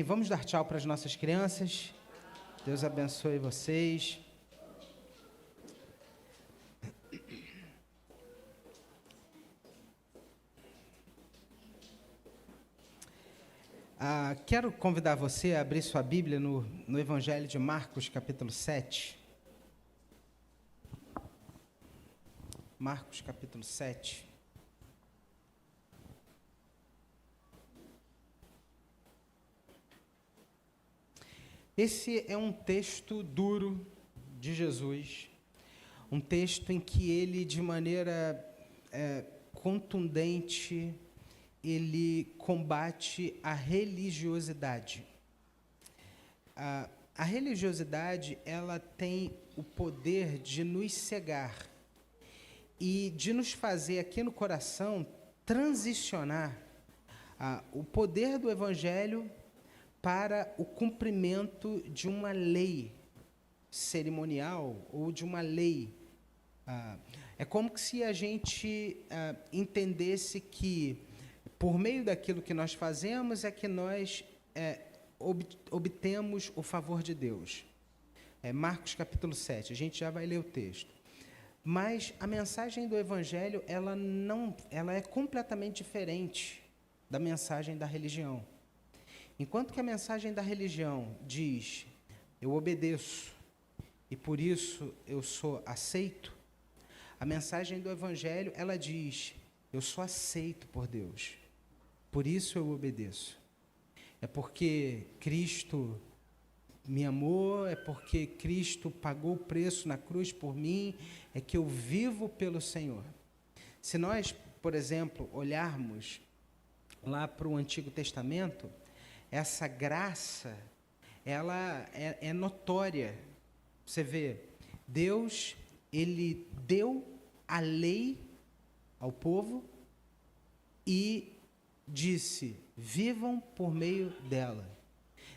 Vamos dar tchau para as nossas crianças. Deus abençoe vocês. Quero convidar você a abrir sua Bíblia no Evangelho de Marcos, capítulo 7. Marcos, capítulo 7. Esse é um texto duro de Jesus, um texto em que ele, de maneira contundente, ele combate a religiosidade. A religiosidade, ela tem o poder de nos cegar e de nos fazer aqui no coração transicionar o poder do Evangelho para o cumprimento de uma lei cerimonial ou de uma lei. É como se a gente entendesse que, por meio daquilo que nós fazemos, é que nós obtemos o favor de Deus. Marcos capítulo 7, a gente já vai ler o texto. Mas a mensagem do Evangelho, ela é completamente diferente da mensagem da religião. Enquanto que a mensagem da religião diz, eu obedeço, e por isso eu sou aceito, a mensagem do Evangelho, ela diz, eu sou aceito por Deus, por isso eu obedeço. É porque Cristo me amou, é porque Cristo pagou o preço na cruz por mim, é que eu vivo pelo Senhor. Se nós, por exemplo, olharmos lá para o Antigo Testamento, essa graça, ela é notória. Você vê, Deus, ele deu a lei ao povo e disse, vivam por meio dela.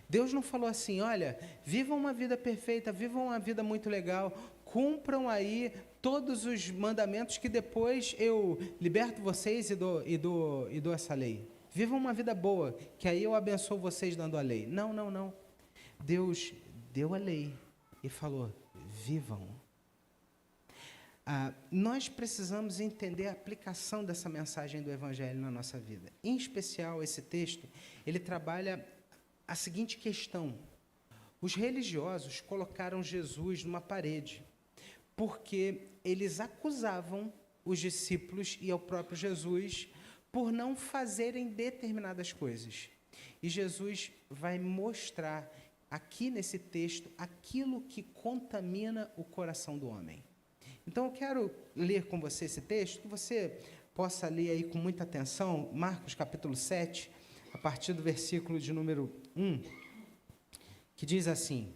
Deus não falou assim, olha, vivam uma vida perfeita, vivam uma vida muito legal, cumpram aí todos os mandamentos que depois eu liberto vocês e dou essa lei. Vivam uma vida boa, que aí eu abençoo vocês dando a lei. Não. Deus deu a lei e falou, vivam. Nós precisamos entender a aplicação dessa mensagem do Evangelho na nossa vida. Em especial, esse texto, ele trabalha a seguinte questão. Os religiosos colocaram Jesus numa parede, porque eles acusavam os discípulos e ao próprio Jesus por não fazerem determinadas coisas. E Jesus vai mostrar aqui nesse texto aquilo que contamina o coração do homem. Então eu quero ler com você esse texto, que você possa ler aí com muita atenção, Marcos capítulo 7, a partir do versículo de número 1, que diz assim,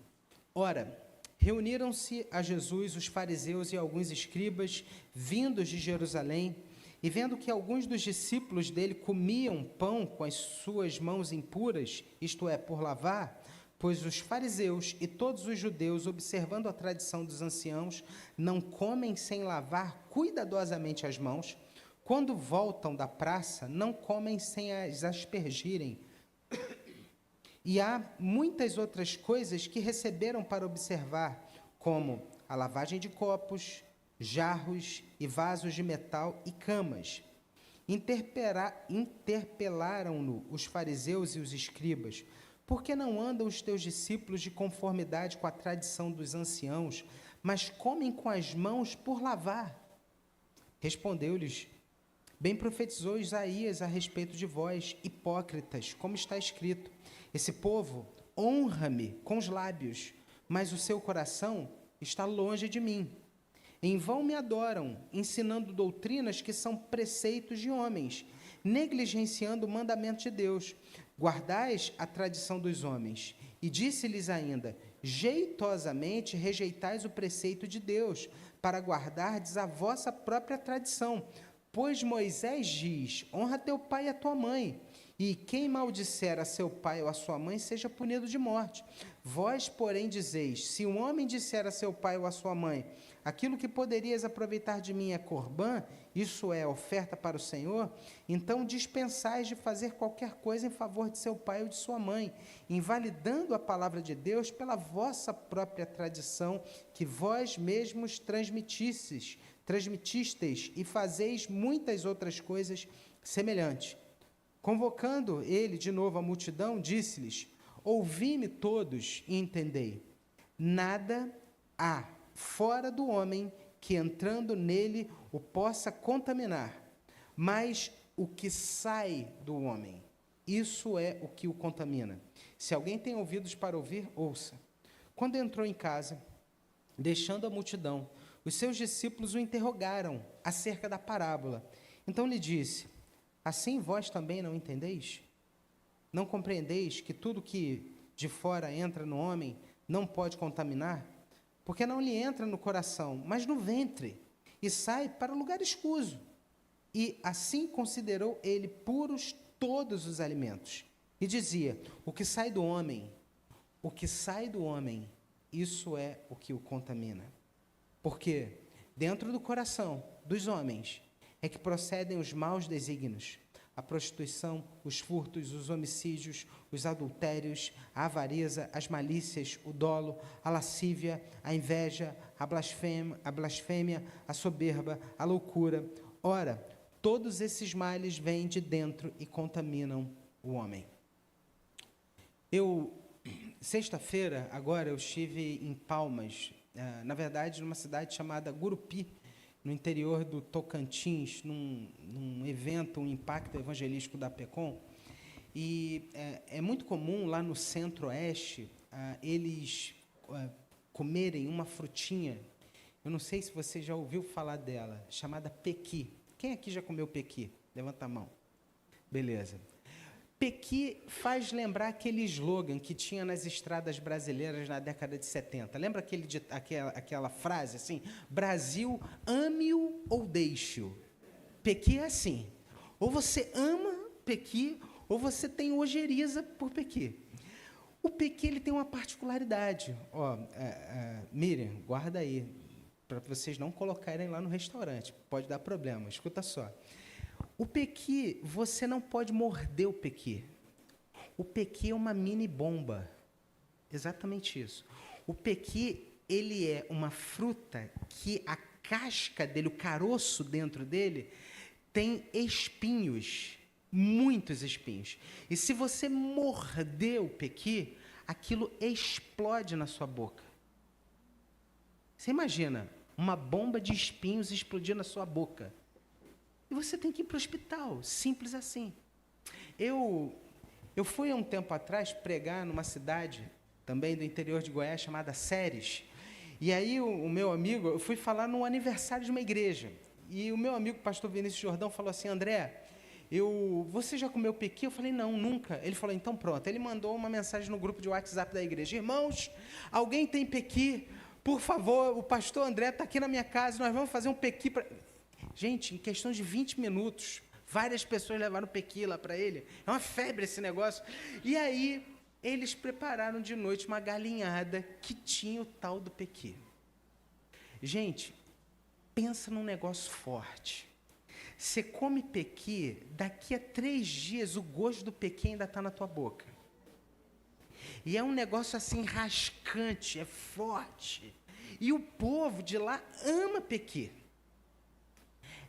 Ora, reuniram-se a Jesus os fariseus e alguns escribas, vindos de Jerusalém, e vendo que alguns dos discípulos dele comiam pão com as suas mãos impuras, isto é, por lavar, pois os fariseus e todos os judeus, observando a tradição dos anciãos, não comem sem lavar cuidadosamente as mãos, quando voltam da praça, não comem sem as aspergirem. E há muitas outras coisas que receberam para observar, como a lavagem de copos, jarros e vasos de metal e camas. Interpelaram-no os fariseus e os escribas, por que não andam os teus discípulos de conformidade com a tradição dos anciãos, mas comem com as mãos por lavar? Respondeu-lhes, bem profetizou Isaías a respeito de vós, hipócritas, como está escrito, esse povo honra-me com os lábios, mas o seu coração está longe de mim. Em vão me adoram, ensinando doutrinas que são preceitos de homens, negligenciando o mandamento de Deus. Guardais a tradição dos homens. E disse-lhes ainda, jeitosamente rejeitais o preceito de Deus, para guardardes a vossa própria tradição. Pois Moisés diz, honra teu pai e a tua mãe, E quem maldisser a seu pai ou a sua mãe, seja punido de morte. Vós, porém, dizeis, se um homem disser a seu pai ou a sua mãe, aquilo que poderias aproveitar de mim é corbã, isso é oferta para o Senhor, então dispensais de fazer qualquer coisa em favor de seu pai ou de sua mãe, invalidando a palavra de Deus pela vossa própria tradição, que vós mesmos transmitistes, e fazeis muitas outras coisas semelhantes. Convocando ele de novo a multidão, disse-lhes, ouvi-me todos e entendei. Nada há fora do homem que entrando nele o possa contaminar, mas o que sai do homem, isso é o que o contamina. Se alguém tem ouvidos para ouvir, ouça. Quando entrou em casa, deixando a multidão, os seus discípulos o interrogaram acerca da parábola. Então lhe disse, assim vós também não entendeis? Não compreendeis que tudo que de fora entra no homem não pode contaminar? Porque não lhe entra no coração, mas no ventre, e sai para o lugar escuso. E assim considerou ele puros todos os alimentos. E dizia, o que sai do homem, isso é o que o contamina. Porque dentro do coração dos homens é que procedem os maus desígnios, a prostituição, os furtos, os homicídios, os adultérios, a avareza, as malícias, o dolo, a lascívia, a inveja, a blasfêmia, a soberba, a loucura. Ora, todos esses males vêm de dentro e contaminam o homem. Sexta-feira, agora, eu estive em Palmas, na verdade, numa cidade chamada Gurupi, no interior do Tocantins, num evento, um impacto evangelístico da PECOM, e é muito comum lá no centro-oeste eles comerem uma frutinha, eu não sei se você já ouviu falar dela, chamada pequi. Quem aqui já comeu pequi? Levanta a mão. Beleza. Pequi faz lembrar aquele slogan que tinha nas estradas brasileiras na década de 70. Lembra aquela frase assim? Brasil, ame-o ou deixe-o. Pequi é assim. Ou você ama pequi, ou você tem ojeriza por pequi. O pequi ele tem uma particularidade. Miriam, guarda aí, para vocês não colocarem lá no restaurante. Pode dar problema, escuta só. O pequi, você não pode morder o pequi. O pequi é uma mini bomba. Exatamente isso. O pequi, ele é uma fruta que a casca dele, o caroço dentro dele, tem espinhos, muitos espinhos. E se você morder o pequi, aquilo explode na sua boca. Você imagina uma bomba de espinhos explodir na sua boca. E você tem que ir para o hospital, simples assim. Eu fui há um tempo atrás pregar numa cidade, também do interior de Goiás, chamada Séries. E aí o meu amigo, eu fui falar no aniversário de uma igreja. E o meu amigo, pastor Vinícius Jordão, falou assim, André, você já comeu pequi? Eu falei, não, nunca. Ele falou, então pronto. Ele mandou uma mensagem no grupo de WhatsApp da igreja. Irmãos, alguém tem pequi? Por favor, o pastor André está aqui na minha casa, nós vamos fazer um pequi para... Gente, em questão de 20 minutos, várias pessoas levaram pequi lá para ele. É uma febre esse negócio. E aí, eles prepararam de noite uma galinhada que tinha o tal do pequi. Gente, pensa num negócio forte. Você come pequi, daqui a 3 dias o gosto do pequi ainda está na tua boca. E é um negócio assim rascante, é forte. E o povo de lá ama pequi.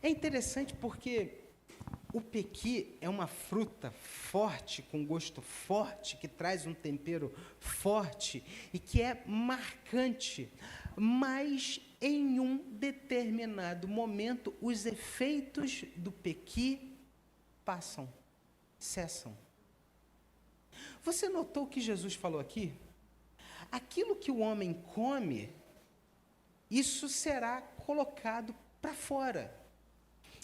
É interessante porque o pequi é uma fruta forte, com gosto forte, que traz um tempero forte e que é marcante. Mas, em um determinado momento, os efeitos do pequi passam, cessam. Você notou o que Jesus falou aqui? Aquilo que o homem come, isso será colocado para fora.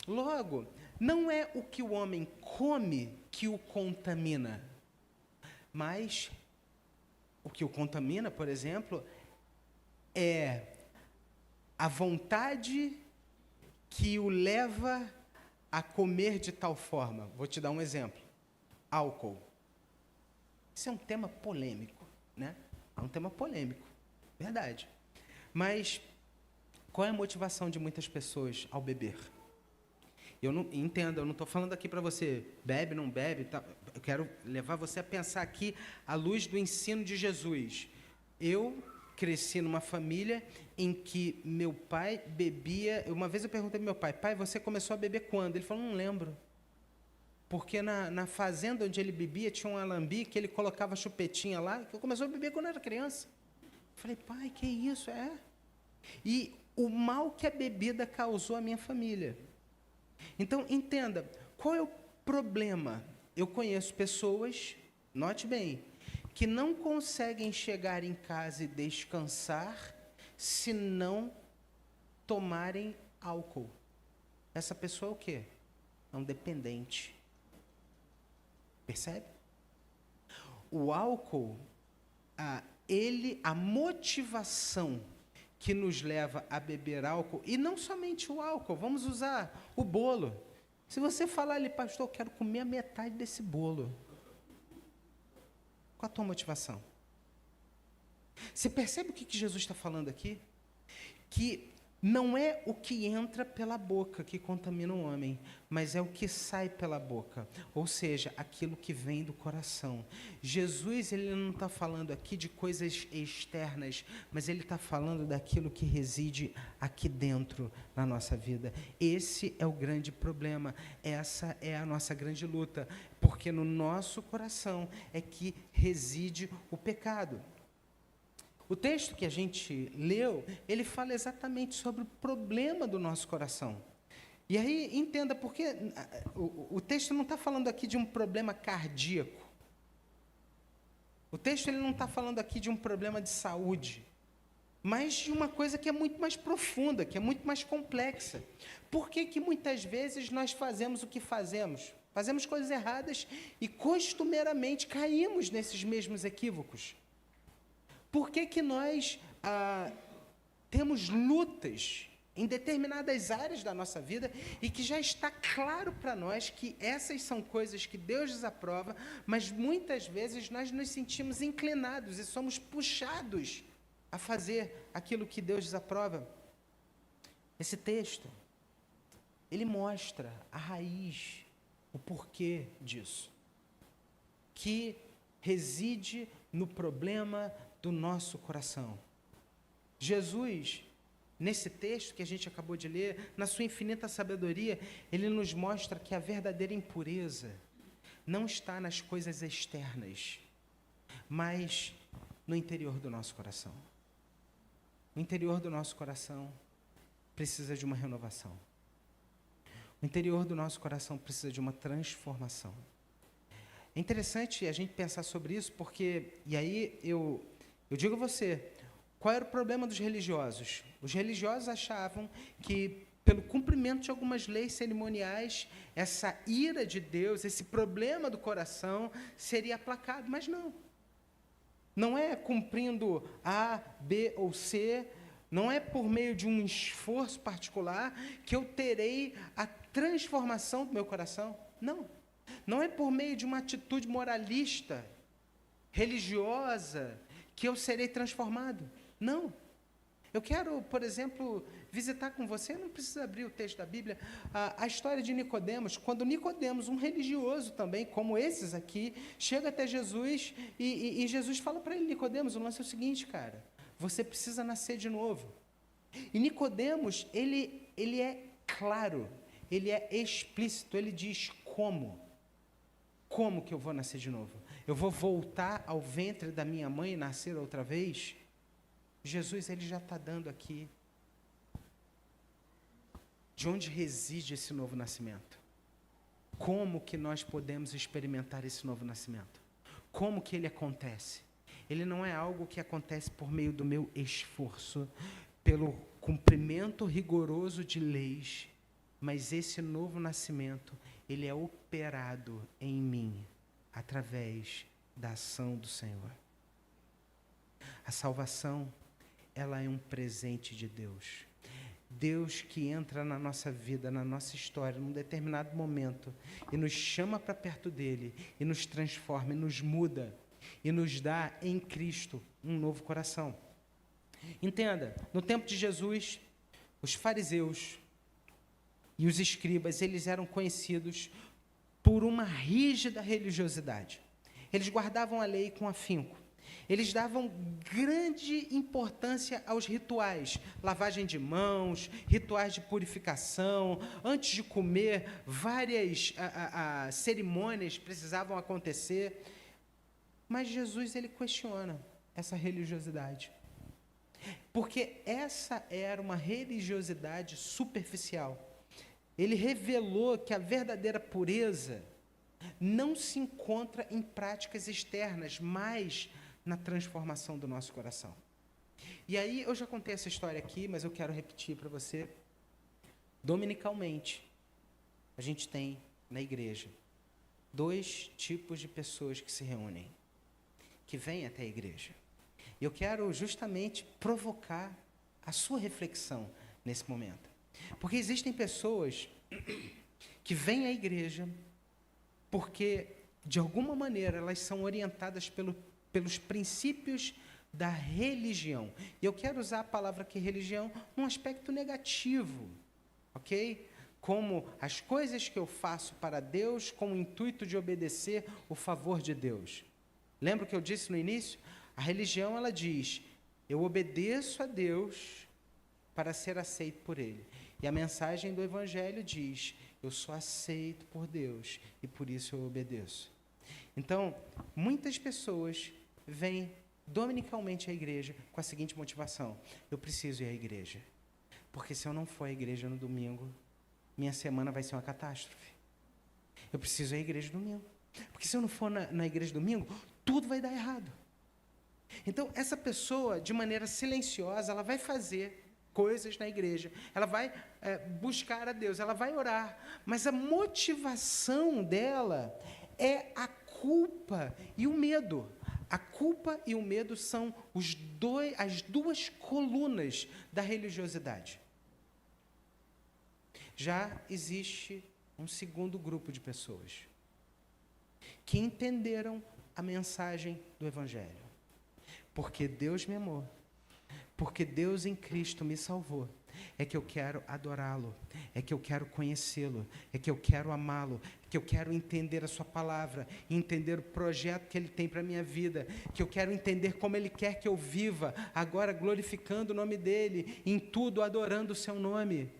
Logo, não é o que o homem come que o contamina, mas o que o contamina, por exemplo, é a vontade que o leva a comer de tal forma. Vou te dar um exemplo. álcool. Isso é um tema polêmico, né? É um tema polêmico, verdade. Mas qual é a motivação de muitas pessoas ao beber? Eu não entendo, eu não estou falando aqui para você bebe, não bebe, tá? Eu quero levar você a pensar aqui à luz do ensino de Jesus. Eu cresci numa família em que meu pai bebia. Uma vez eu perguntei para meu pai, pai, você começou a beber quando? Ele falou, não lembro. Porque na fazenda onde ele bebia tinha um alambique que ele colocava chupetinha lá, que eu comecei a beber quando eu era criança. Eu falei, pai, que isso? E o mal que a bebida causou à minha família. Então, entenda, qual é o problema? Eu conheço pessoas, note bem, que não conseguem chegar em casa e descansar se não tomarem álcool. Essa pessoa é o quê? É um dependente. Percebe? O álcool, a motivação que nos leva a beber álcool, e não somente o álcool, vamos usar o bolo. Se você falar ali, pastor, eu quero comer a metade desse bolo. Qual a tua motivação? Você percebe o que Jesus está falando aqui? Que não é o que entra pela boca que contamina o homem, mas é o que sai pela boca, ou seja, aquilo que vem do coração. Jesus, ele não está falando aqui de coisas externas, mas ele está falando daquilo que reside aqui dentro na nossa vida. Esse é o grande problema, essa é a nossa grande luta, porque no nosso coração é que reside o pecado. O texto que a gente leu, ele fala exatamente sobre o problema do nosso coração. E aí, entenda, porque o texto não está falando aqui de um problema cardíaco. O texto ele não está falando aqui de um problema de saúde, mas de uma coisa que é muito mais profunda, que é muito mais complexa. Por que muitas vezes nós fazemos o que fazemos? Fazemos coisas erradas e costumeiramente caímos nesses mesmos equívocos. Por que nós temos lutas em determinadas áreas da nossa vida e que já está claro para nós que essas são coisas que Deus desaprova, mas muitas vezes nós nos sentimos inclinados e somos puxados a fazer aquilo que Deus desaprova? Esse texto, ele mostra a raiz, o porquê disso, que reside no problema do nosso coração. Jesus, nesse texto que a gente acabou de ler, na sua infinita sabedoria, ele nos mostra que a verdadeira impureza não está nas coisas externas, mas no interior do nosso coração. O interior do nosso coração precisa de uma renovação. O interior do nosso coração precisa de uma transformação. É interessante a gente pensar sobre isso, porque, e aí eu digo a você, qual era o problema dos religiosos? Os religiosos achavam que, pelo cumprimento de algumas leis cerimoniais, essa ira de Deus, esse problema do coração, seria aplacado, mas não. Não é cumprindo A, B ou C, não é por meio de um esforço particular que eu terei a transformação do meu coração. Não. Não é por meio de uma atitude moralista, religiosa, que eu serei transformado. Não. Eu quero, por exemplo, visitar com você, não precisa abrir o texto da Bíblia, a história de Nicodemos. Quando Nicodemos, um religioso também, como esses aqui, chega até Jesus e Jesus fala para ele, Nicodemos, o lance é o seguinte, cara, você precisa nascer de novo. E Nicodemos, ele é claro, ele é explícito, ele diz como. Como que eu vou nascer de novo? Eu vou voltar ao ventre da minha mãe e nascer outra vez? Jesus, ele já está dando aqui de onde reside esse novo nascimento. Como que nós podemos experimentar esse novo nascimento? Como que ele acontece? Ele não é algo que acontece por meio do meu esforço, pelo cumprimento rigoroso de leis, mas esse novo nascimento, ele é operado em mim, através da ação do Senhor. A salvação, ela é um presente de Deus. Deus que entra na nossa vida, na nossa história, num determinado momento, e nos chama para perto dele, e nos transforma, e nos muda, e nos dá em Cristo um novo coração. Entenda, no tempo de Jesus, os fariseus e os escribas, eles eram conhecidos por uma rígida religiosidade. Eles guardavam a lei com afinco. Eles davam grande importância aos rituais, lavagem de mãos, rituais de purificação. Antes de comer, várias cerimônias precisavam acontecer. Mas Jesus, ele questiona essa religiosidade. Porque essa era uma religiosidade superficial. Ele revelou que a verdadeira pureza não se encontra em práticas externas, mas na transformação do nosso coração. E aí, eu já contei essa história aqui, mas eu quero repetir para você. Dominicalmente, a gente tem na igreja 2 tipos de pessoas que se reúnem, que vêm até a igreja. E eu quero justamente provocar a sua reflexão nesse momento. Porque existem pessoas que vêm à igreja porque, de alguma maneira, elas são orientadas pelos princípios da religião. E eu quero usar a palavra aqui, religião, num aspecto negativo, ok? Como as coisas que eu faço para Deus com o intuito de obedecer o favor de Deus. Lembra o que eu disse no início? A religião, ela diz, eu obedeço a Deus para ser aceito por Ele. E a mensagem do Evangelho diz, eu sou aceito por Deus e por isso eu obedeço. Então, muitas pessoas vêm dominicalmente à igreja com a seguinte motivação, eu preciso ir à igreja, porque se eu não for à igreja no domingo, minha semana vai ser uma catástrofe. Eu preciso ir à igreja domingo, porque se eu não for na igreja domingo, tudo vai dar errado. Então, essa pessoa, de maneira silenciosa, ela vai fazer coisas na igreja, ela vai buscar a Deus, ela vai orar, mas a motivação dela é a culpa e o medo. A culpa e o medo são as 2 colunas da religiosidade. Já existe um segundo grupo de pessoas que entenderam a mensagem do Evangelho. Porque Deus me amou, porque Deus em Cristo me salvou, é que eu quero adorá-lo, é que eu quero conhecê-lo, é que eu quero amá-lo, é que eu quero entender a sua palavra, entender o projeto que Ele tem para a minha vida, que eu quero entender como Ele quer que eu viva, agora glorificando o nome dEle, em tudo adorando o seu nome.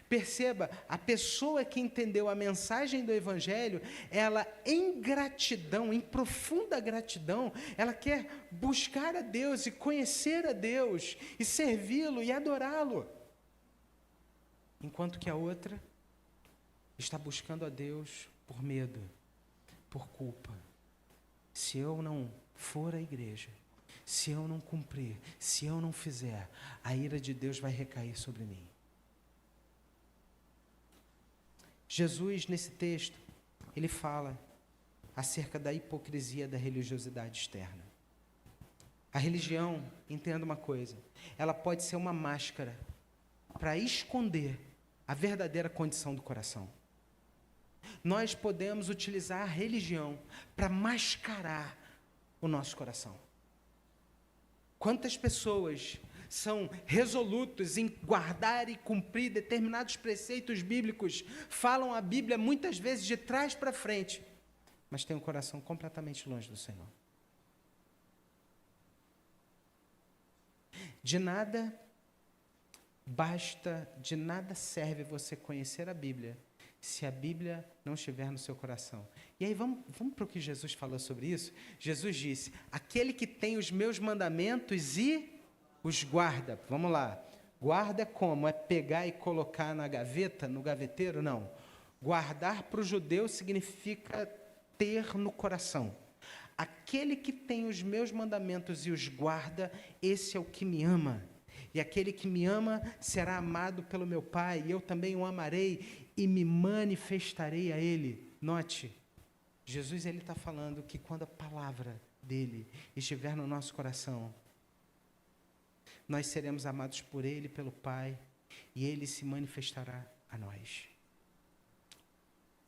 Perceba, a pessoa que entendeu a mensagem do Evangelho, ela em gratidão, em profunda gratidão, ela quer buscar a Deus e conhecer a Deus, e servi-lo e adorá-lo. Enquanto que a outra está buscando a Deus por medo, por culpa. Se eu não for à igreja, se eu não cumprir, se eu não fizer, a ira de Deus vai recair sobre mim. Jesus, nesse texto, ele fala acerca da hipocrisia da religiosidade externa. A religião, entenda uma coisa, ela pode ser uma máscara para esconder a verdadeira condição do coração. Nós podemos utilizar a religião para mascarar o nosso coração. Quantas pessoas são resolutos em guardar e cumprir determinados preceitos bíblicos, falam a Bíblia muitas vezes de trás para frente, mas têm o coração completamente longe do Senhor. De nada basta, de nada serve você conhecer a Bíblia, se a Bíblia não estiver no seu coração. E aí vamos para o que Jesus falou sobre isso? Jesus disse, aquele que tem os meus mandamentos e os guarda. Vamos lá. Guarda como? É pegar e colocar na gaveta, no gaveteiro? Não. Guardar para o judeu significa ter no coração. Aquele que tem os meus mandamentos e os guarda, esse é o que me ama. E aquele que me ama será amado pelo meu Pai, e eu também o amarei e me manifestarei a Ele. Note, Jesus está falando que quando a palavra dEle estiver no nosso coração, nós seremos amados por Ele, pelo Pai, e Ele se manifestará a nós.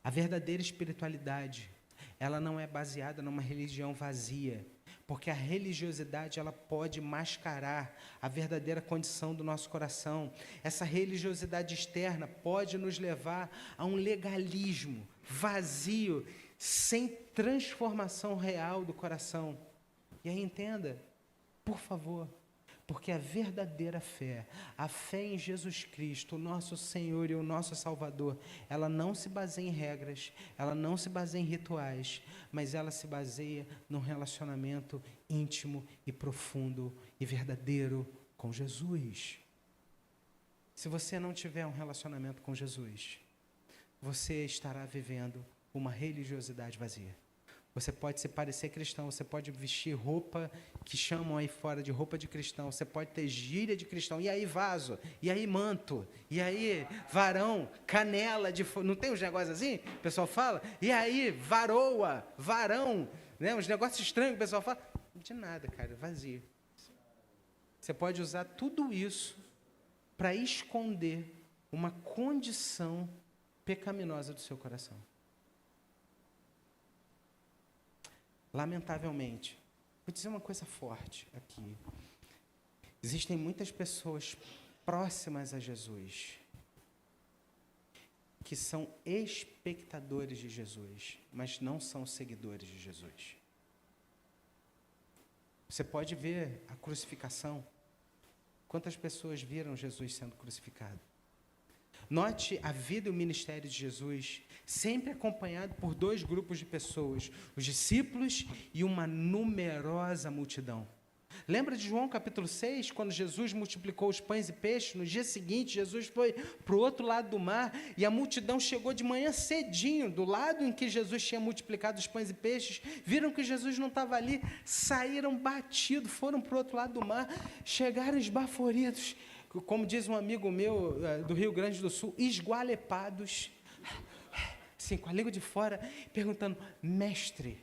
A verdadeira espiritualidade, ela não é baseada numa religião vazia, porque a religiosidade ela pode mascarar a verdadeira condição do nosso coração. Essa religiosidade externa pode nos levar a um legalismo vazio, sem transformação real do coração. E aí entenda, por favor, porque a verdadeira fé, a fé em Jesus Cristo, o nosso Senhor e o nosso Salvador, ela não se baseia em regras, ela não se baseia em rituais, mas ela se baseia num relacionamento íntimo e profundo e verdadeiro com Jesus. Se você não tiver um relacionamento com Jesus, você estará vivendo uma religiosidade vazia. Você pode se parecer cristão, você pode vestir roupa que chamam aí fora de roupa de cristão, você pode ter gíria de cristão, e aí vaso, e aí manto, e aí varão, canela de fogo, não tem uns negócios assim? O pessoal fala, e aí varoa, varão, né? Uns negócios estranhos que o pessoal fala. De nada, cara, vazio. Você pode usar tudo isso para esconder uma condição pecaminosa do seu coração. Lamentavelmente, vou dizer uma coisa forte aqui. Existem muitas pessoas próximas a Jesus que são espectadores de Jesus, mas não são seguidores de Jesus. Você pode ver a crucificação. Quantas pessoas viram Jesus sendo crucificado? Note a vida e o ministério de Jesus, sempre acompanhado por dois grupos de pessoas, os discípulos e uma numerosa multidão. Lembra de João capítulo 6, quando Jesus multiplicou os pães e peixes? No dia seguinte, Jesus foi para o outro lado do mar e a multidão chegou de manhã cedinho, do lado em que Jesus tinha multiplicado os pães e peixes, viram que Jesus não estava ali, saíram batidos, foram para o outro lado do mar, chegaram esbaforidos, como diz um amigo meu do Rio Grande do Sul, esgualepados, assim, com a língua de fora, perguntando: mestre,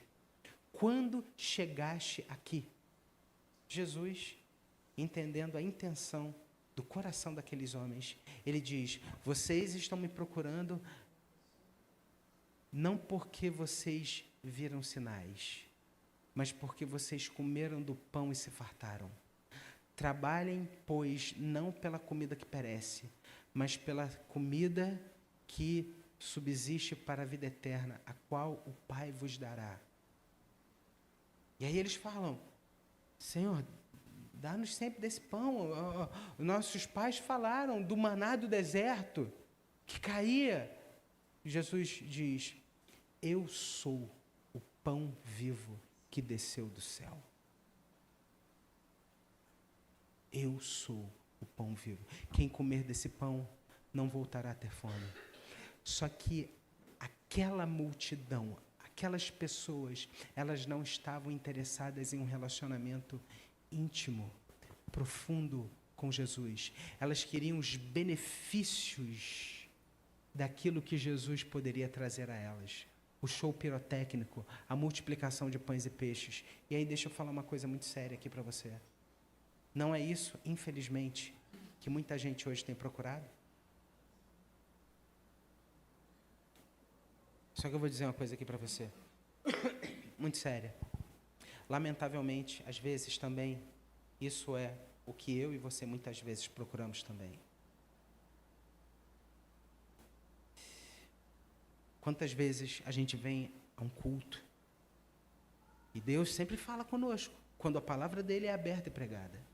quando chegaste aqui? Jesus, entendendo a intenção do coração daqueles homens, ele diz: vocês estão me procurando não porque vocês viram sinais, mas porque vocês comeram do pão e se fartaram. Trabalhem, pois, não pela comida que perece, mas pela comida que subsiste para a vida eterna, a qual o Pai vos dará. E aí eles falam: Senhor, dá-nos sempre desse pão. Nossos pais falaram do maná do deserto, que caía. Jesus diz: eu sou o pão vivo que desceu do céu. Eu sou o pão vivo. Quem comer desse pão não voltará a ter fome. Só que aquela multidão, aquelas pessoas, elas não estavam interessadas em um relacionamento íntimo, profundo com Jesus. Elas queriam os benefícios daquilo que Jesus poderia trazer a elas. O show pirotécnico, a multiplicação de pães e peixes. E aí deixa eu falar uma coisa muito séria aqui para você. Não é isso, infelizmente, que muita gente hoje tem procurado? Só que eu vou dizer uma coisa aqui para você, muito séria. Lamentavelmente, às vezes também, isso é o que eu e você muitas vezes procuramos também. Quantas vezes a gente vem a um culto e Deus sempre fala conosco, quando a palavra dele é aberta e pregada.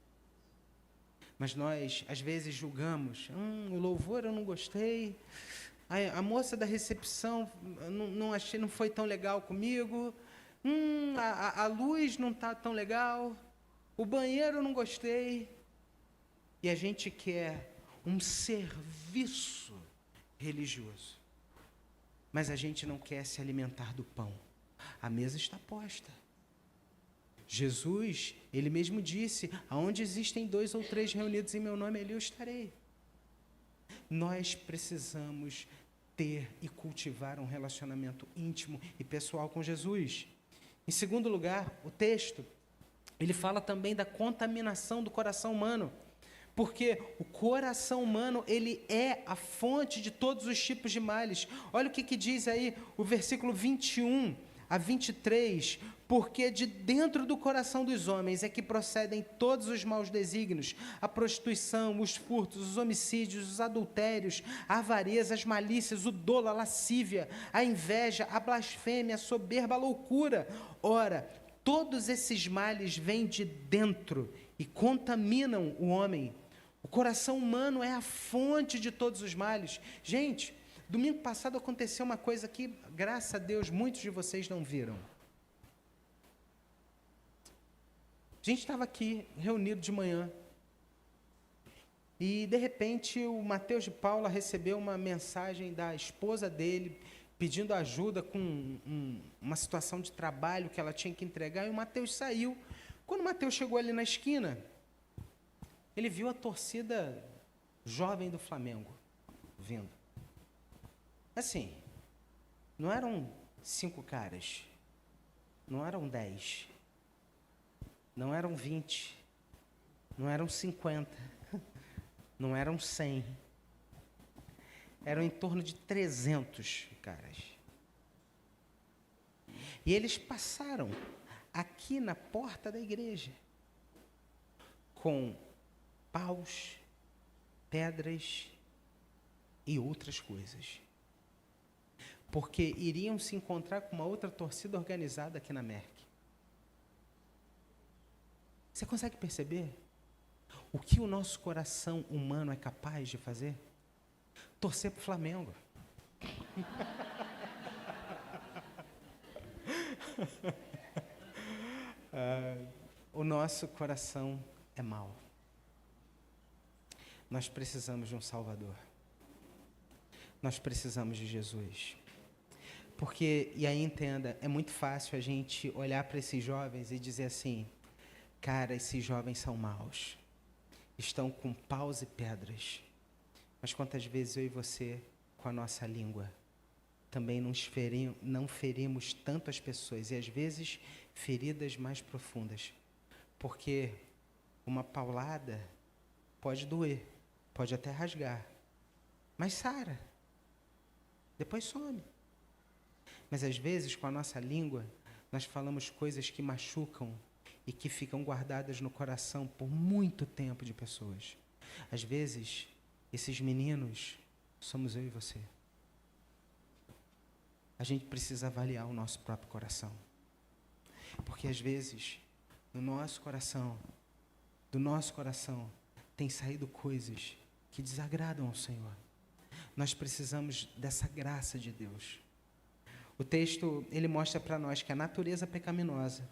Mas nós, às vezes, julgamos: o louvor eu não gostei, a moça da recepção não achei, não foi tão legal comigo, a luz não está tão legal, o banheiro eu não gostei. E a gente quer um serviço religioso, mas a gente não quer se alimentar do pão. A mesa está posta. Jesus, ele mesmo disse: aonde existem 2 ou 3 reunidos em meu nome, ali eu estarei. Nós precisamos ter e cultivar um relacionamento íntimo e pessoal com Jesus. Em segundo lugar, o texto, ele fala também da contaminação do coração humano. Porque o coração humano, ele é a fonte de todos os tipos de males. Olha o que diz aí o versículo 21 a 23. Porque de dentro do coração dos homens é que procedem todos os maus desígnios, a prostituição, os furtos, os homicídios, os adultérios, a avareza, as malícias, o dolo, a lascívia, a inveja, a blasfêmia, a soberba, a loucura. Ora, todos esses males vêm de dentro e contaminam o homem. O coração humano é a fonte de todos os males. Gente, domingo passado aconteceu uma coisa que, graças a Deus, muitos de vocês não viram. A gente estava aqui, reunido de manhã, e, de repente, o Mateus de Paula recebeu uma mensagem da esposa dele, pedindo ajuda com uma situação de trabalho que ela tinha que entregar, e o Mateus saiu. Quando o Mateus chegou ali na esquina, ele viu a torcida jovem do Flamengo vindo. Assim, não eram 5 caras, não eram 10, não eram 20, não eram 50, não eram 100, eram em torno de 300 caras. E eles passaram aqui na porta da igreja com paus, pedras e outras coisas, porque iriam se encontrar com uma outra torcida organizada aqui na Merck. Você consegue perceber o que o nosso coração humano é capaz de fazer? Torcer para o Flamengo. O nosso coração é mau. Nós precisamos de um Salvador. Nós precisamos de Jesus. Porque, e aí entenda, é muito fácil a gente olhar para esses jovens e dizer assim, cara, esses jovens são maus. Estão com paus e pedras. Mas quantas vezes eu e você, com a nossa língua, também não ferimos tanto as pessoas, e às vezes feridas mais profundas. Porque uma paulada pode doer, pode até rasgar, mas sara, depois some. Mas às vezes, com a nossa língua, nós falamos coisas que machucam e que ficam guardadas no coração por muito tempo de pessoas. Às vezes, esses meninos somos eu e você. A gente precisa avaliar o nosso próprio coração. Porque às vezes, do nosso coração, tem saído coisas que desagradam ao Senhor. Nós precisamos dessa graça de Deus. O texto, ele mostra para nós que a natureza pecaminosa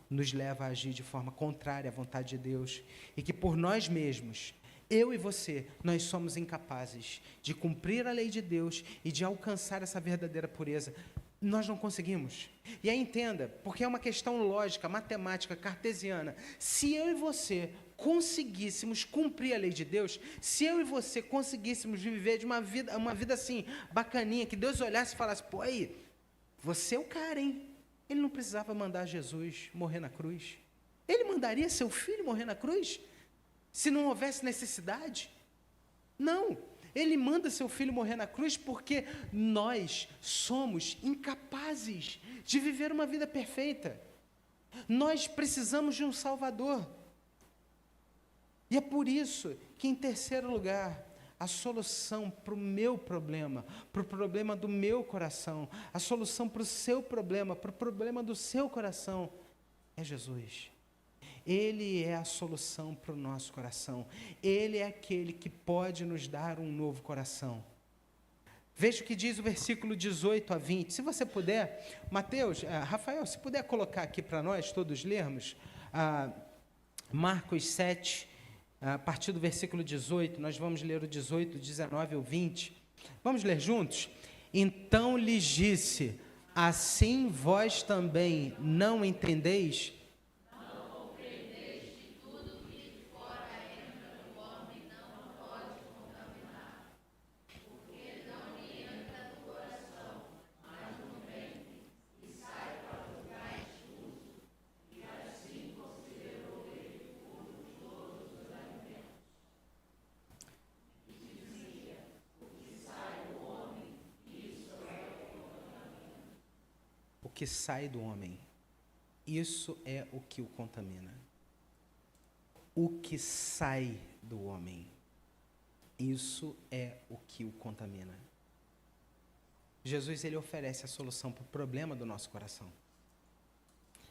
nos leva a agir de forma contrária à vontade de Deus e que por nós mesmos, eu e você, nós somos incapazes de cumprir a lei de Deus e de alcançar essa verdadeira pureza. Nós não conseguimos. E aí entenda, porque é uma questão lógica, matemática, cartesiana. Se eu e você conseguíssemos cumprir a lei de Deus, se eu e você conseguíssemos viver de uma vida assim, bacaninha, que Deus olhasse e falasse, pô, aí, você é o cara, hein? Ele não precisava mandar Jesus morrer na cruz. Ele mandaria seu filho morrer na cruz? Se não houvesse necessidade? Não. Ele manda seu filho morrer na cruz porque nós somos incapazes de viver uma vida perfeita. Nós precisamos de um Salvador. E é por isso que, em terceiro lugar, a solução para o meu problema, para o problema do meu coração, a solução para o seu problema, para o problema do seu coração, é Jesus. Ele é a solução para o nosso coração. Ele é aquele que pode nos dar um novo coração. Veja o que diz o versículo 18 a 20. Se você puder, Mateus, Rafael, se puder colocar aqui para nós, todos lermos, Marcos 7, a partir do versículo 18, nós vamos ler o 18, 19 ou 20. Vamos ler juntos? Então lhes disse, assim vós também não entendeis? que sai do homem, isso é o que o contamina. O que sai do homem, isso é o que o contamina. Jesus, ele oferece a solução para o problema do nosso coração.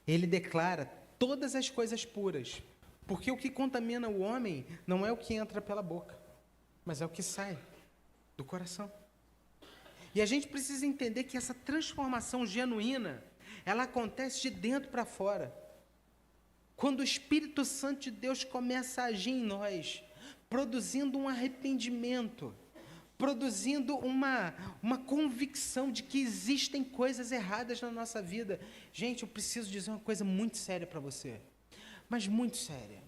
Ele declara todas as coisas puras, porque o que contamina o homem não é o que entra pela boca, mas é o que sai do coração. E a gente precisa entender que essa transformação genuína, ela acontece de dentro para fora. Quando o Espírito Santo de Deus começa a agir em nós, produzindo um arrependimento, produzindo uma convicção de que existem coisas erradas na nossa vida. Gente, eu preciso dizer uma coisa muito séria para você, mas muito séria.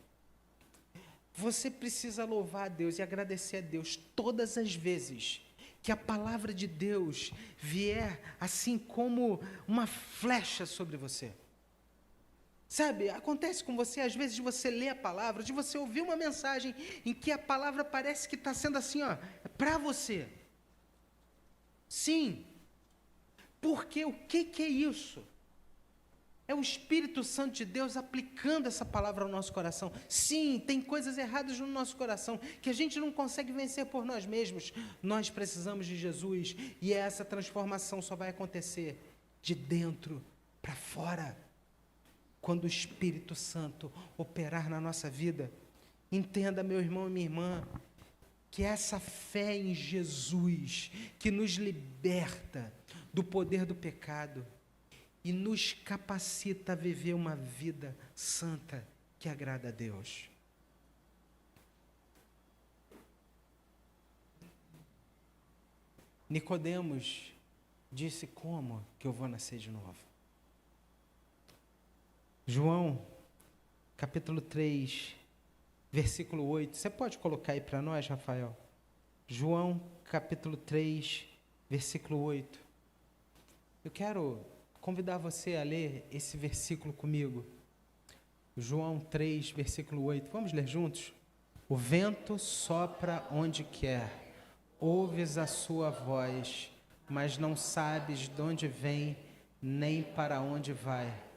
Você precisa louvar a Deus e agradecer a Deus todas as vezes que a palavra de Deus vier assim como uma flecha sobre você. Sabe, acontece com você, às vezes, de você ler a palavra, de você ouvir uma mensagem em que a palavra parece que está sendo assim, ó, para você. Sim. Porque o que é isso? É o Espírito Santo de Deus aplicando essa palavra ao nosso coração. Sim, tem coisas erradas no nosso coração que a gente não consegue vencer por nós mesmos. Nós precisamos de Jesus e essa transformação só vai acontecer de dentro para fora. Quando o Espírito Santo operar na nossa vida, entenda, meu irmão e minha irmã, que essa fé em Jesus, que nos liberta do poder do pecado e nos capacita a viver uma vida santa que agrada a Deus. Nicodemos disse: como que eu vou nascer de novo? João, capítulo 3, versículo 8. Você pode colocar aí para nós, Rafael? João, capítulo 3, versículo 8. Eu quero convidar você a ler esse versículo comigo. João 3, versículo 8. Vamos ler juntos? O vento sopra onde quer, ouves a sua voz, mas não sabes de onde vem, nem para onde vai.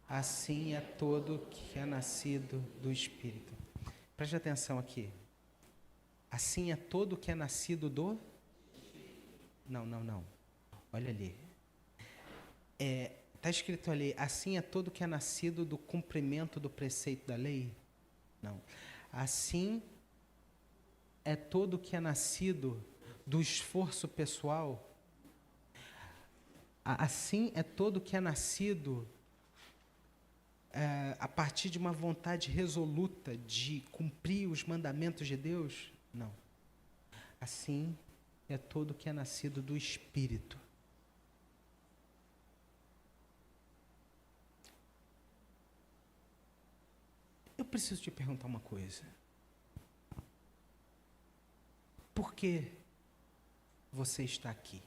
Assim é todo que é nascido do Espírito. Preste atenção aqui. Assim é todo que é nascido do... Não. Olha ali. Está escrito ali, assim é todo que é nascido do cumprimento do preceito da lei? Não. Assim é todo que é nascido do esforço pessoal? Assim é todo que é nascido a partir de uma vontade resoluta de cumprir os mandamentos de Deus? Não. Assim é todo que é nascido do Espírito. Eu preciso te perguntar uma coisa. Por que você está aqui?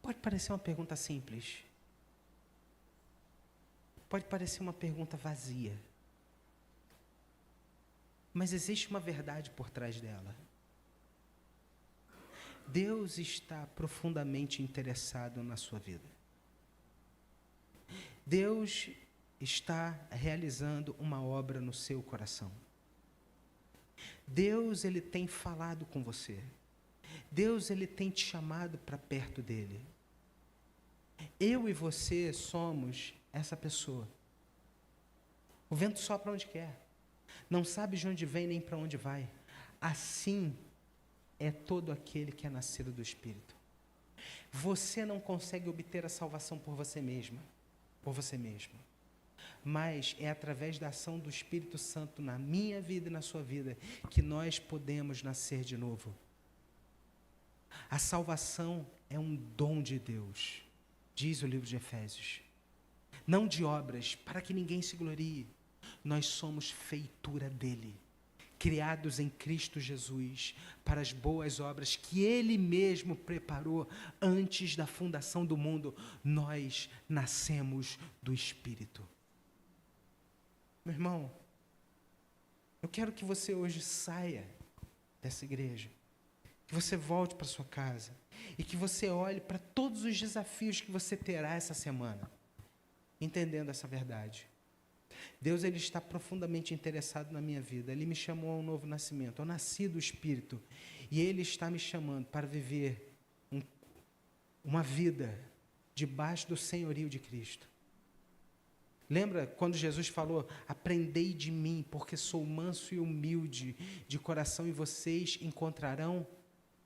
Pode parecer uma pergunta simples. Pode parecer uma pergunta vazia. Mas existe uma verdade por trás dela. Deus está profundamente interessado na sua vida. Deus está realizando uma obra no seu coração. Deus, ele tem falado com você. Deus, ele tem te chamado para perto dele. Eu e você somos essa pessoa. O vento sopra onde quer. Não sabe de onde vem nem para onde vai. Assim é todo aquele que é nascido do Espírito. Você não consegue obter a salvação por você mesma, por você mesmo. Mas é através da ação do Espírito Santo na minha vida e na sua vida que nós podemos nascer de novo. A salvação é um dom de Deus, diz o livro de Efésios. Não de obras, para que ninguém se glorie. Nós somos feitura dele, criados em Cristo Jesus, para as boas obras que ele mesmo preparou antes da fundação do mundo. Nós nascemos do Espírito. Meu irmão, eu quero que você hoje saia dessa igreja, que que você volte para sua casa e que você olhe para todos os desafios que você terá essa semana, entendendo essa verdade. Deus, Ele está profundamente interessado na minha vida. Ele me chamou a um novo nascimento. Eu nasci do Espírito e Ele está me chamando para viver uma vida debaixo do senhorio de Cristo. Lembra quando Jesus falou: aprendei de mim, porque sou manso e humilde de coração, e vocês encontrarão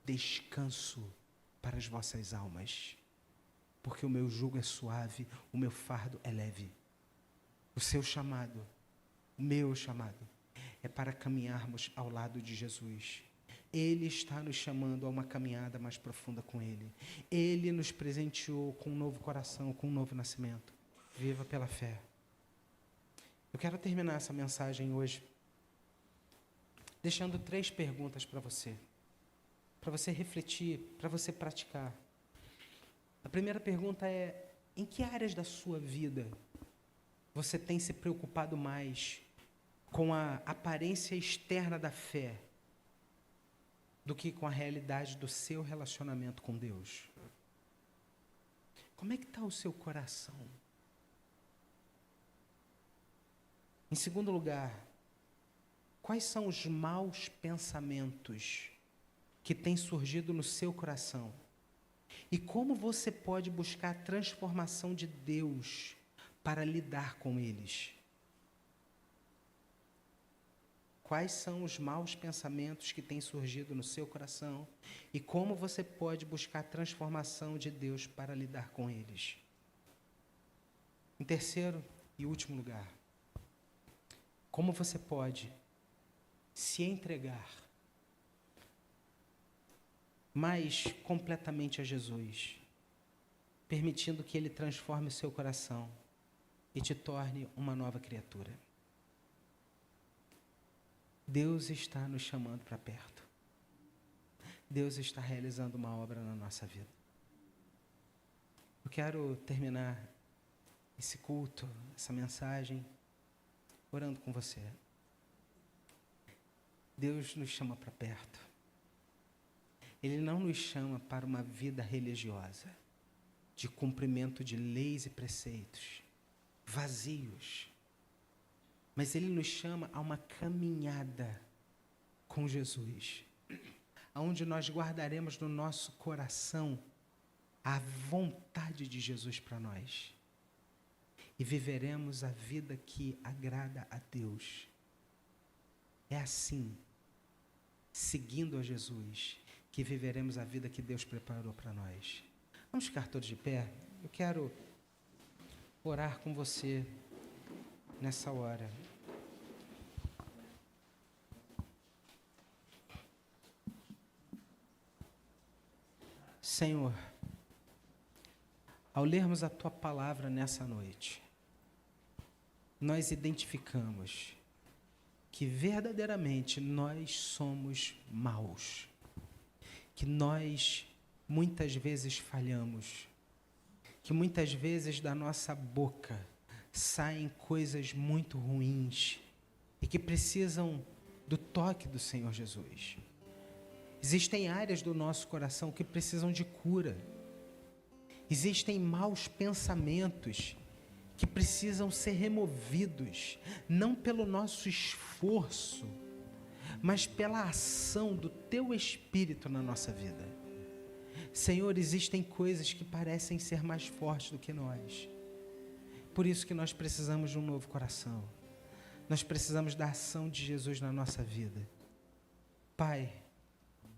descanso para as vossas almas, porque o meu jugo é suave, o meu fardo é leve. O seu chamado, o meu chamado, é para caminharmos ao lado de Jesus. Ele está nos chamando a uma caminhada mais profunda com Ele. Ele nos presenteou com um novo coração, com um novo nascimento. Viva pela fé. Eu quero terminar essa mensagem hoje deixando 3 perguntas para você refletir, para você praticar. A primeira pergunta é: em que áreas da sua vida você tem se preocupado mais com a aparência externa da fé do que com a realidade do seu relacionamento com Deus? Como é que está o seu coração? Em segundo lugar, quais são os maus pensamentos que têm surgido no seu coração? E como você pode buscar a transformação de Deus para lidar com eles? Quais são os maus pensamentos que têm surgido no seu coração e como você pode buscar a transformação de Deus para lidar com eles? Em terceiro e último lugar, como você pode se entregar mais completamente a Jesus, permitindo que Ele transforme o seu coração e te torne uma nova criatura? Deus está nos chamando para perto. Deus está realizando uma obra na nossa vida. Eu quero terminar esse culto, essa mensagem, orando com você. Deus nos chama para perto. Ele não nos chama para uma vida religiosa, de cumprimento de leis e preceitos, vazios. Mas Ele nos chama a uma caminhada com Jesus, onde nós guardaremos no nosso coração a vontade de Jesus para nós. E viveremos a vida que agrada a Deus. É assim, seguindo a Jesus, que viveremos a vida que Deus preparou para nós. Vamos ficar todos de pé? Eu quero orar com você nessa hora. Senhor, ao lermos a Tua palavra nessa noite, nós identificamos que verdadeiramente nós somos maus, que nós muitas vezes falhamos, que muitas vezes da nossa boca saem coisas muito ruins e que precisam do toque do Senhor Jesus. Existem áreas do nosso coração que precisam de cura. Existem maus pensamentos que precisam ser removidos, não pelo nosso esforço, mas pela ação do Teu Espírito na nossa vida. Senhor, existem coisas que parecem ser mais fortes do que nós. Por isso que nós precisamos de um novo coração. Nós precisamos da ação de Jesus na nossa vida. Pai,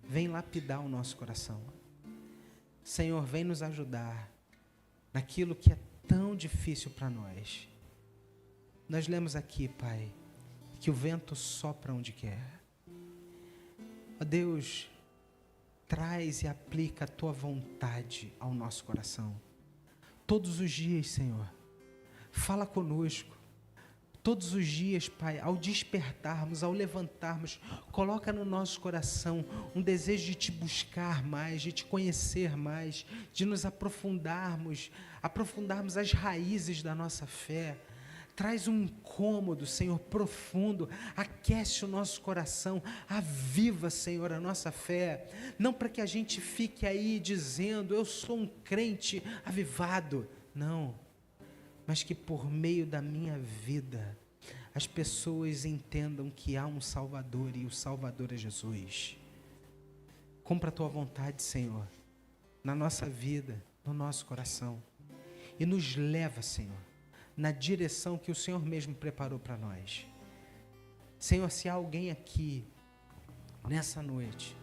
vem lapidar o nosso coração. Senhor, vem nos ajudar naquilo que é tão difícil para nós. Nós lemos aqui, Pai, que o vento sopra onde quer. Ó Deus, traz e aplica a Tua vontade ao nosso coração. Todos os dias, Senhor, fala conosco. Todos os dias, Pai, ao despertarmos, ao levantarmos, coloca no nosso coração um desejo de Te buscar mais, de Te conhecer mais, de nos aprofundarmos as raízes da nossa fé. traz um incômodo, Senhor, profundo, aquece o nosso coração, aviva, Senhor, a nossa fé, não para que a gente fique aí dizendo, eu sou um crente avivado, não, mas que por meio da minha vida, as pessoas entendam que há um Salvador e o Salvador é Jesus. Cumpra a tua vontade, Senhor, na nossa vida, no nosso coração, e nos leva, Senhor, na direção que o Senhor mesmo preparou para nós. Senhor, se há alguém aqui, nessa noite,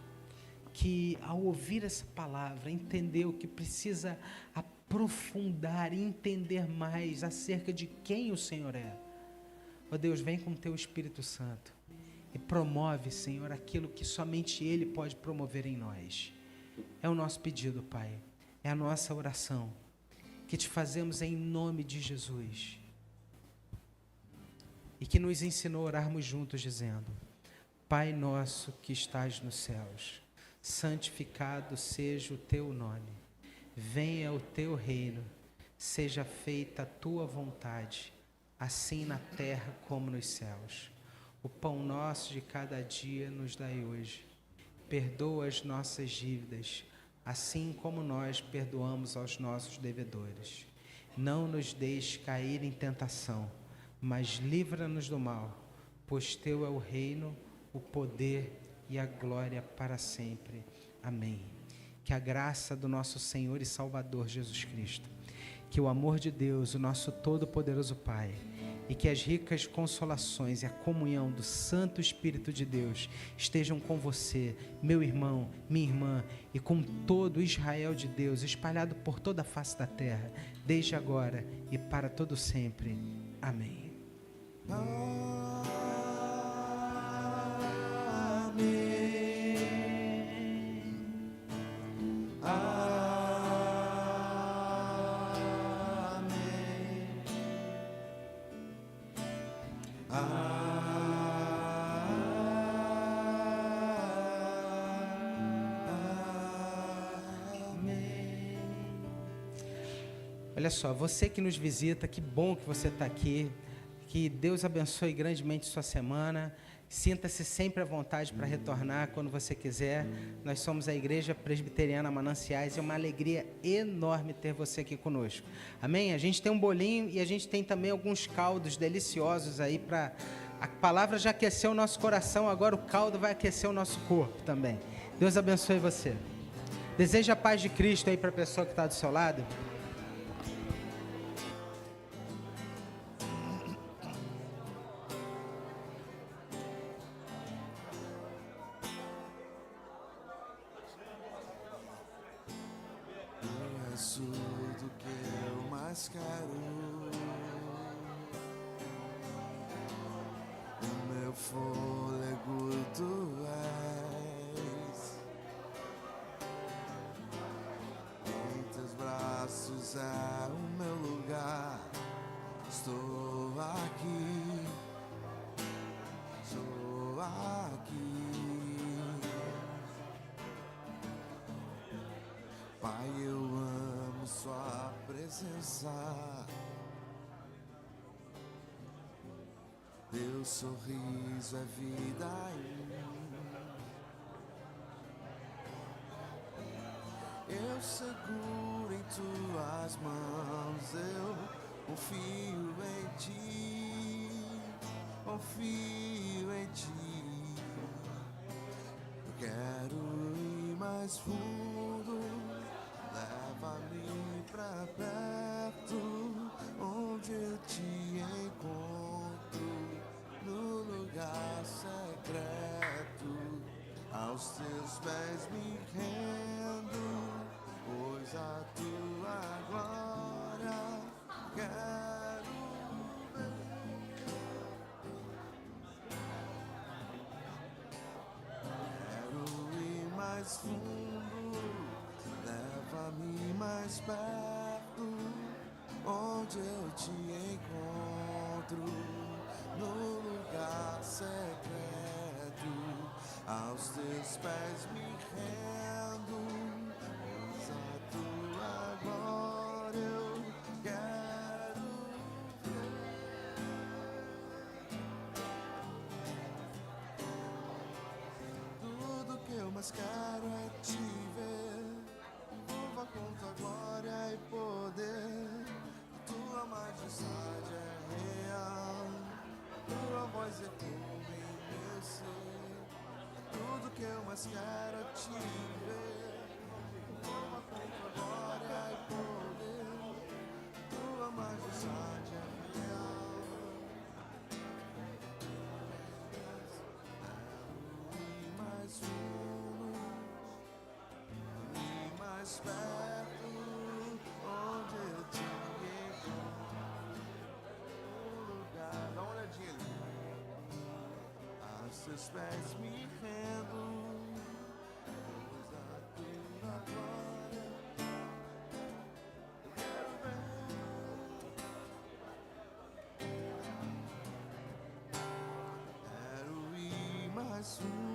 que ao ouvir essa palavra, entendeu que precisa aprofundar e entender mais acerca de quem o Senhor é, ó Deus, vem com o teu Espírito Santo e promove, Senhor, aquilo que somente Ele pode promover em nós. É o nosso pedido, Pai, é a nossa oração, que te fazemos em nome de Jesus, e que nos ensinou a orarmos juntos, dizendo: Pai nosso que estás nos céus, santificado seja o teu nome, venha o teu reino, seja feita a tua vontade, assim na terra como nos céus. O pão nosso de cada dia nos dai hoje, perdoa as nossas dívidas, assim como nós perdoamos aos nossos devedores. Não nos deixes cair em tentação, mas livra-nos do mal, pois teu é o reino, o poder e a glória para sempre. Amém. Que a graça do nosso Senhor e Salvador Jesus Cristo, que o amor de Deus, o nosso todo-poderoso Pai, e que as ricas consolações e a comunhão do Santo Espírito de Deus estejam com você, meu irmão, minha irmã, e com todo Israel de Deus, espalhado por toda a face da terra, desde agora e para todo sempre. Amém. Olha só, você que nos visita, que bom que você está aqui, que Deus abençoe grandemente sua semana, sinta-se sempre à vontade para retornar quando você quiser. Nós somos a Igreja Presbiteriana Mananciais e é uma alegria enorme ter você aqui conosco, amém? A gente tem um bolinho e a gente tem também alguns caldos deliciosos aí para... A palavra já aqueceu o nosso coração, agora o caldo vai aquecer o nosso corpo também. Deus abençoe você. Deseja a paz de Cristo aí para a pessoa que está do seu lado. Tudo que eu mais quero, o meu fôlego tu és, em teus braços é o meu lugar, estou aqui, estou aqui. Pai, eu amo sua presença, teu sorriso é vida em mim. Eu seguro em tuas mãos, eu confio em ti, confio em ti. Eu quero ir mais fundo, leva-me pra perto, onde eu te encontro, no lugar secreto, aos teus pés me rendo, pois a tua glória quero ver. Quero ir mais fundo, leva-me mais perto, onde eu te encontro, no lugar secreto, aos teus pés me rendo, pois a tua glória eu quero ver. mais quero é te ver. Envolva com tua glória e poder. Tua majestade é real. Tua voz ecoa em meu ser. Tudo que eu mais quero é te ver. Envolva com tua glória e poder. Tua majestade é real. Mais fundo e mais perto, onde eu te encontro. Um lugar, dá uma olhadinha ali. A seus pés me rendo, pois a tua glória eu quero ver. Quero ir mais fundo